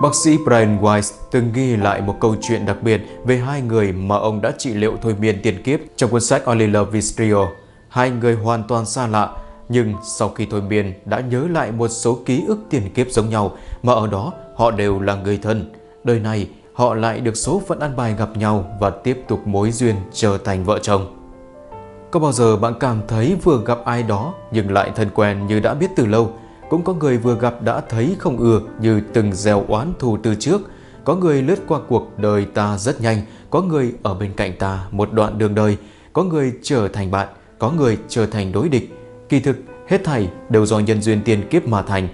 Bác sĩ Brian Weiss từng ghi lại một câu chuyện đặc biệt về hai người mà ông đã trị liệu thôi miên tiền kiếp trong cuốn sách Only Love Vistrio. Hai người hoàn toàn xa lạ, nhưng sau khi thôi miên đã nhớ lại một số ký ức tiền kiếp giống nhau, mà ở đó họ đều là người thân. Đời này họ lại được số phận ăn bài gặp nhau và tiếp tục mối duyên trở thành vợ chồng. Có bao giờ bạn cảm thấy vừa gặp ai đó nhưng lại thân quen như đã biết từ lâu? Cũng có người vừa gặp đã thấy không ưa như từng gieo oán thù từ trước. Có người lướt qua cuộc đời ta rất nhanh, có người ở bên cạnh ta một đoạn đường đời, có người trở thành bạn, có người trở thành đối địch. Kỳ thực, hết thảy đều do nhân duyên tiền kiếp mà thành.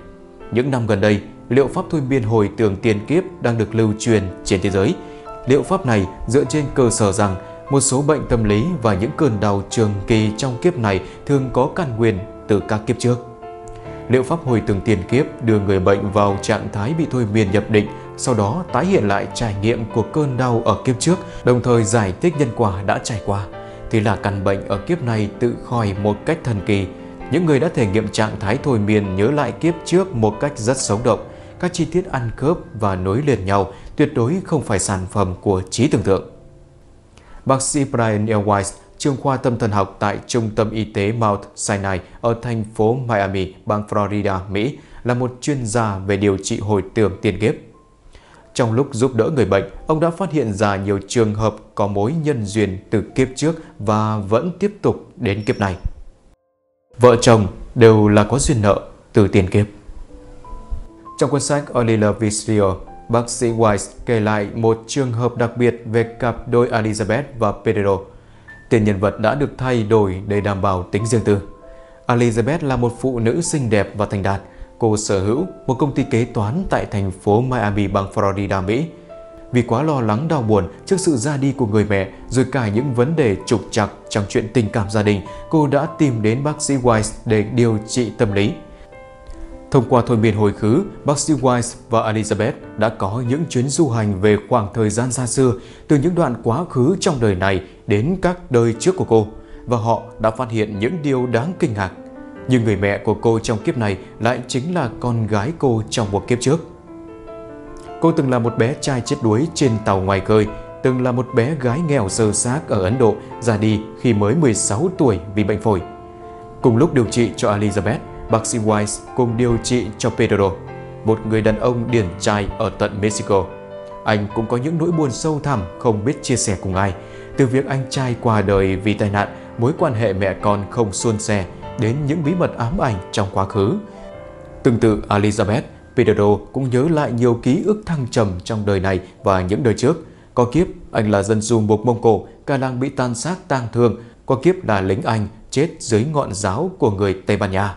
Những năm gần đây, liệu pháp thôi miên hồi tưởng tiền kiếp đang được lưu truyền trên thế giới. Liệu pháp này dựa trên cơ sở rằng một số bệnh tâm lý và những cơn đau trường kỳ trong kiếp này thường có căn nguyên từ các kiếp trước. Liệu pháp hồi tưởng tiền kiếp đưa người bệnh vào trạng thái bị thôi miên nhập định, sau đó tái hiện lại trải nghiệm của cơn đau ở kiếp trước, đồng thời giải thích nhân quả đã trải qua. Thì là căn bệnh ở kiếp này tự khỏi một cách thần kỳ. Những người đã thể nghiệm trạng thái thôi miên nhớ lại kiếp trước một cách rất sống động. Các chi tiết ăn khớp và nối liền nhau tuyệt đối không phải sản phẩm của trí tưởng tượng. Bác sĩ Brian L. Weiss, trưởng khoa tâm thần học tại Trung tâm Y tế Mount Sinai ở thành phố Miami, bang Florida, Mỹ, là một chuyên gia về điều trị hồi tưởng tiền kiếp. Trong lúc giúp đỡ người bệnh, ông đã phát hiện ra nhiều trường hợp có mối nhân duyên từ kiếp trước và vẫn tiếp tục đến kiếp này. Vợ chồng đều là có duyên nợ từ tiền kiếp. Trong cuốn sách Only Love Vistrio, bác sĩ Weiss kể lại một trường hợp đặc biệt về cặp đôi Elizabeth và Pedro. Tên nhân vật đã được thay đổi để đảm bảo tính riêng tư. Elizabeth là một phụ nữ xinh đẹp và thành đạt. Cô sở hữu một công ty kế toán tại thành phố Miami, bang Florida, Mỹ. Vì quá lo lắng đau buồn trước sự ra đi của người mẹ, rồi cả những vấn đề trục trặc trong chuyện tình cảm gia đình, cô đã tìm đến bác sĩ Weiss để điều trị tâm lý. Thông qua thôi miên hồi khứ, bác sĩ Weiss và Elizabeth đã có những chuyến du hành về khoảng thời gian xa xưa, từ những đoạn quá khứ trong đời này đến các đời trước của cô, và họ đã phát hiện những điều đáng kinh ngạc. Nhưng người mẹ của cô trong kiếp này lại chính là con gái cô trong một kiếp trước. Cô từng là một bé trai chết đuối trên tàu ngoài khơi, từng là một bé gái nghèo sơ xác ở Ấn Độ, ra đi khi mới 16 tuổi vì bệnh phổi. Cùng lúc điều trị cho Elizabeth, bác sĩ Weiss cùng điều trị cho Pedro, một người đàn ông điển trai ở tận Mexico. Anh cũng có những nỗi buồn sâu thẳm không biết chia sẻ cùng ai, từ việc anh trai qua đời vì tai nạn, mối quan hệ mẹ con không suôn sẻ, đến những bí mật ám ảnh trong quá khứ. Tương tự Elizabeth, Pedro cũng nhớ lại nhiều ký ức thăng trầm trong đời này và những đời trước. Có kiếp, anh là dân du mục Mông Cổ, cả làng bị tàn sát tang thương. Có kiếp là lính Anh, chết dưới ngọn giáo của người Tây Ban Nha.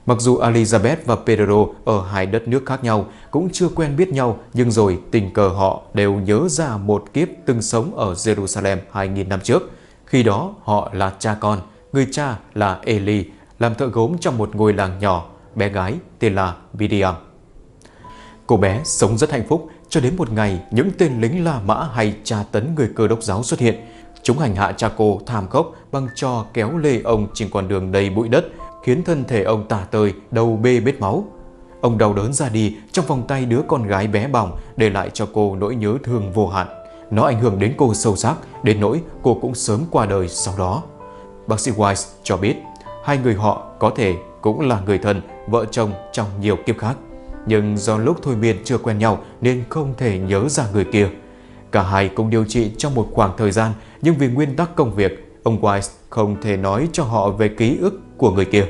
Mặc dù Elizabeth và Pedro ở hai đất nước khác nhau, cũng chưa quen biết nhau, nhưng rồi tình cờ họ đều nhớ ra một kiếp từng sống ở Jerusalem 2.000 năm trước. Khi đó họ là cha con, người cha là Eli, làm thợ gốm trong một ngôi làng nhỏ, bé gái tên là Miriam. Cô bé sống rất hạnh phúc cho đến một ngày những tên lính La Mã hay tra tấn người Cơ Đốc giáo xuất hiện. Chúng hành hạ cha cô thảm khốc bằng trò kéo lê ông trên con đường đầy bụi đất, khiến thân thể ông tả tơi, đầu bê bết máu. Ông đau đớn ra đi trong vòng tay đứa con gái bé bỏng, để lại cho cô nỗi nhớ thương vô hạn. Nó ảnh hưởng đến cô sâu sắc, đến nỗi cô cũng sớm qua đời sau đó. Bác sĩ Weiss cho biết, hai người họ có thể cũng là người thân, vợ chồng trong nhiều kiếp khác. Nhưng do lúc thôi miên chưa quen nhau nên không thể nhớ ra người kia. Cả hai cùng điều trị trong một khoảng thời gian, nhưng vì nguyên tắc công việc, ông Weiss không thể nói cho họ về ký ức của người kia.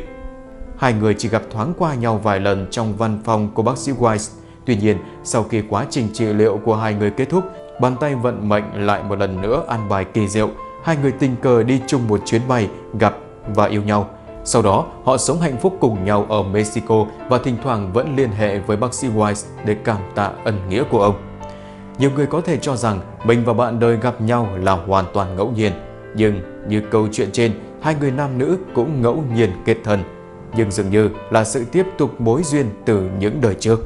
Hai người chỉ gặp thoáng qua nhau vài lần trong văn phòng của bác sĩ Weiss. Tuy nhiên, sau khi quá trình trị liệu của hai người kết thúc, bàn tay vận mệnh lại một lần nữa ăn bài kỳ diệu. Hai người tình cờ đi chung một chuyến bay, gặp và yêu nhau. Sau đó, họ sống hạnh phúc cùng nhau ở Mexico và thỉnh thoảng vẫn liên hệ với bác sĩ Weiss để cảm tạ ân nghĩa của ông. Nhiều người có thể cho rằng mình và bạn đời gặp nhau là hoàn toàn ngẫu nhiên. Nhưng như câu chuyện trên, hai người nam nữ cũng ngẫu nhiên kết thân. Nhưng dường như là sự tiếp tục mối duyên từ những đời trước.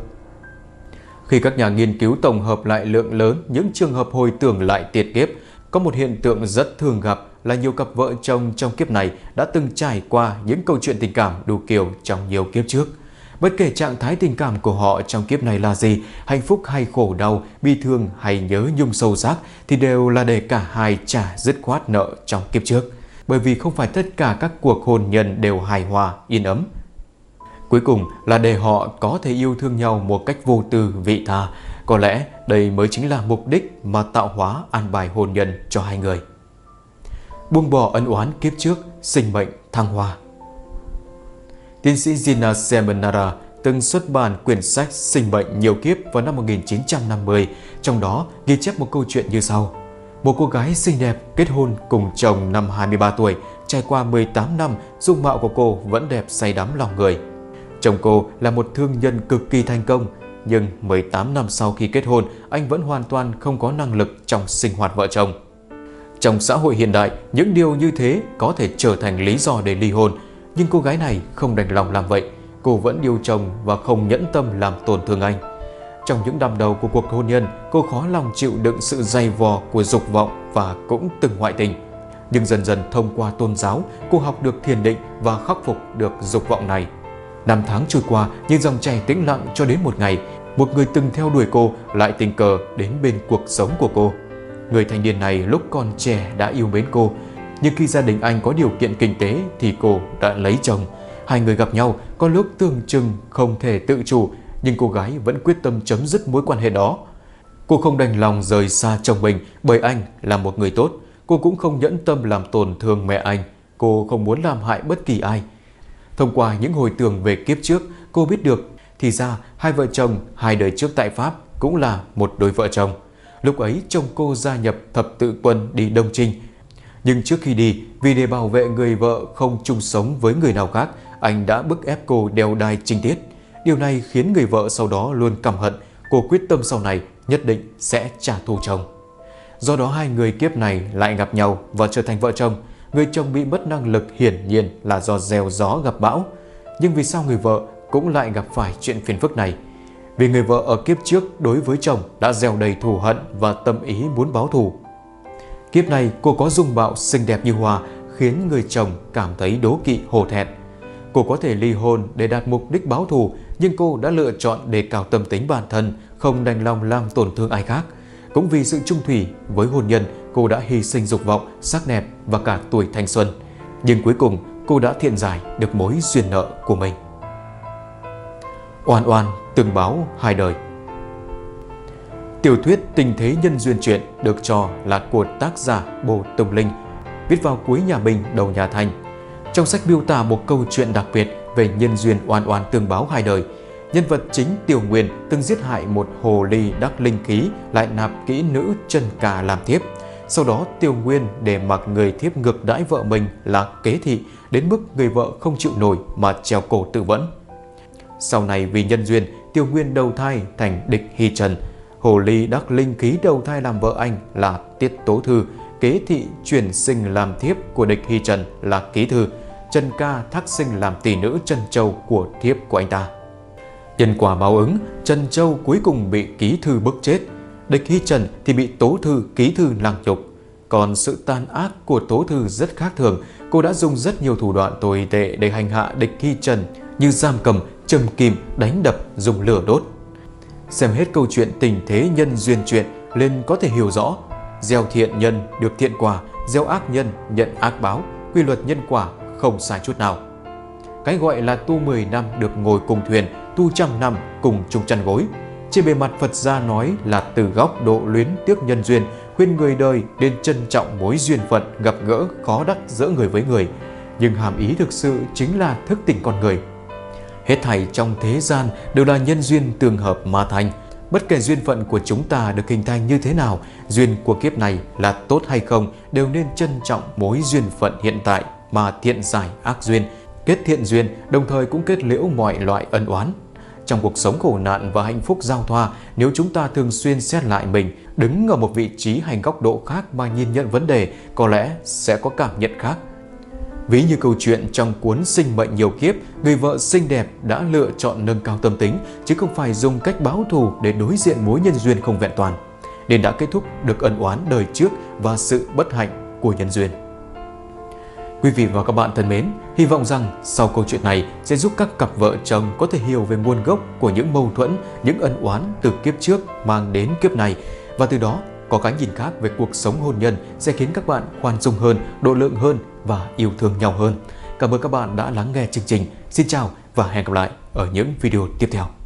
Khi các nhà nghiên cứu tổng hợp lại lượng lớn những trường hợp hồi tưởng lại tiền kiếp, có một hiện tượng rất thường gặp là nhiều cặp vợ chồng trong kiếp này đã từng trải qua những câu chuyện tình cảm đủ kiểu trong nhiều kiếp trước. Bất kể trạng thái tình cảm của họ trong kiếp này là gì, hạnh phúc hay khổ đau, bi thương hay nhớ nhung sâu sắc thì đều là để cả hai trả dứt khoát nợ trong kiếp trước. Bởi vì không phải tất cả các cuộc hôn nhân đều hài hòa, yên ấm. Cuối cùng là để họ có thể yêu thương nhau một cách vô tư, vị tha. Có lẽ đây mới chính là mục đích mà tạo hóa an bài hôn nhân cho hai người. Buông bỏ ân oán kiếp trước, sinh mệnh thăng hoa. Tiến sĩ Gina Semenara từng xuất bản quyển sách Sinh mệnh nhiều kiếp vào năm 1950, trong đó ghi chép một câu chuyện như sau. Một cô gái xinh đẹp kết hôn cùng chồng năm 23 tuổi, trải qua 18 năm, dung mạo của cô vẫn đẹp say đắm lòng người. Chồng cô là một thương nhân cực kỳ thành công, nhưng 18 năm sau khi kết hôn, anh vẫn hoàn toàn không có năng lực trong sinh hoạt vợ chồng. Trong xã hội hiện đại, những điều như thế có thể trở thành lý do để ly hôn, nhưng cô gái này không đành lòng làm vậy. Cô vẫn yêu chồng và không nhẫn tâm làm tổn thương anh. Trong những năm đầu của cuộc hôn nhân, cô khó lòng chịu đựng sự dày vò của dục vọng và cũng từng ngoại tình. Nhưng dần dần thông qua tôn giáo, cô học được thiền định và khắc phục được dục vọng này. Năm tháng trôi qua, nhưng dòng chảy tĩnh lặng cho đến một ngày, một người từng theo đuổi cô lại tình cờ đến bên cuộc sống của cô. Người thanh niên này lúc còn trẻ đã yêu mến cô, nhưng khi gia đình anh có điều kiện kinh tế thì cô đã lấy chồng. Hai người gặp nhau có lúc tưởng chừng không thể tự chủ, nhưng cô gái vẫn quyết tâm chấm dứt mối quan hệ đó. Cô không đành lòng rời xa chồng mình bởi anh là một người tốt. Cô cũng không nhẫn tâm làm tổn thương mẹ anh. Cô không muốn làm hại bất kỳ ai. Thông qua những hồi tưởng về kiếp trước, cô biết được thì ra hai vợ chồng hai đời trước tại Pháp cũng là một đôi vợ chồng. Lúc ấy chồng cô gia nhập thập tự quân đi Đông Trinh. Nhưng trước khi đi, vì để bảo vệ người vợ không chung sống với người nào khác, anh đã bức ép cô đeo đai trinh tiết. Điều này khiến người vợ sau đó luôn căm hận. Cô quyết tâm sau này nhất định sẽ trả thù chồng. Do đó hai người kiếp này lại gặp nhau và trở thành vợ chồng. Người chồng bị mất năng lực hiển nhiên là do gieo gió gặp bão. Nhưng vì sao người vợ cũng lại gặp phải chuyện phiền phức này? Vì người vợ ở kiếp trước đối với chồng đã gieo đầy thù hận và tâm ý muốn báo thù. Kiếp này cô có dung mạo xinh đẹp như hoa, khiến người chồng cảm thấy đố kỵ hổ thẹn. Cô có thể ly hôn để đạt mục đích báo thù, nhưng cô đã lựa chọn đề cao tâm tính bản thân, không đành lòng làm tổn thương ai khác. Cũng vì sự chung thủy với hôn nhân, cô đã hy sinh dục vọng, sắc đẹp và cả tuổi thanh xuân. Nhưng cuối cùng cô đã thiện giải được mối duyên nợ của mình. Oan oan tương báo hai đời. Tiểu thuyết Tình thế nhân duyên truyện được cho là của tác giả Bồ Tùng Linh, viết vào cuối nhà Minh đầu nhà Thanh. Trong sách miêu tả một câu chuyện đặc biệt về nhân duyên oan oan tương báo hai đời. Nhân vật chính Tiểu Nguyên từng giết hại một hồ ly đắc linh khí, lại nạp kỹ nữ Chân Ca làm thiếp. Sau đó Tiểu Nguyên để mặc người thiếp ngược đãi vợ mình là Kế Thị, đến mức người vợ không chịu nổi mà treo cổ tự vẫn. Sau này vì nhân duyên, Tiểu Nguyên đầu thai thành Địch Hy Trần. Hồ ly đắc linh khí đầu thai làm vợ anh là Tiết Tố Thư. Kế Thị chuyển sinh làm thiếp của Địch Hy Trần là Ký Thư. Chân Ca thác sinh làm tỷ nữ Trân Châu của thiếp của anh ta. Nhân quả báo ứng, Trân Châu cuối cùng bị Ký Thư bức chết. Địch Hy Trần thì bị Tố Thư, Ký Thư lăng nhục. Còn sự tàn ác của Tố Thư rất khác thường. Cô đã dùng rất nhiều thủ đoạn tồi tệ để hành hạ Địch Hy Trần, như giam cầm, châm kim, đánh đập, dùng lửa đốt. Xem hết câu chuyện Tình thế nhân duyên truyện lên có thể hiểu rõ. Gieo thiện nhân được thiện quả, gieo ác nhân nhận ác báo. Quy luật nhân quả không sai chút nào. Cái gọi là tu 10 năm được ngồi cùng thuyền, tu 100 năm cùng chung chăn gối. Trên bề mặt Phật gia nói là từ góc độ luyến tiếc nhân duyên, khuyên người đời nên trân trọng mối duyên phận gặp gỡ khó đắc giữa người với người. Nhưng hàm ý thực sự chính là thức tỉnh con người. Hết thảy trong thế gian đều là nhân duyên tương hợp mà thành. Bất kể duyên phận của chúng ta được hình thành như thế nào, duyên của kiếp này là tốt hay không, đều nên trân trọng mối duyên phận hiện tại mà thiện giải ác duyên, kết thiện duyên, đồng thời cũng kết liễu mọi loại ân oán. Trong cuộc sống khổ nạn và hạnh phúc giao thoa, nếu chúng ta thường xuyên xét lại mình, đứng ở một vị trí hay góc độ khác mà nhìn nhận vấn đề, có lẽ sẽ có cảm nhận khác. Ví như câu chuyện trong cuốn Sinh mệnh nhiều kiếp, người vợ xinh đẹp đã lựa chọn nâng cao tâm tính, chứ không phải dùng cách báo thù để đối diện mối nhân duyên không vẹn toàn, nên đã kết thúc được ân oán đời trước và sự bất hạnh của nhân duyên. Quý vị và các bạn thân mến, hy vọng rằng sau câu chuyện này sẽ giúp các cặp vợ chồng có thể hiểu về nguồn gốc của những mâu thuẫn, những ân oán từ kiếp trước mang đến kiếp này, và từ đó có cái nhìn khác về cuộc sống hôn nhân sẽ khiến các bạn khoan dung hơn, độ lượng hơn và yêu thương nhau hơn. Cảm ơn các bạn đã lắng nghe chương trình. Xin chào và hẹn gặp lại ở những video tiếp theo.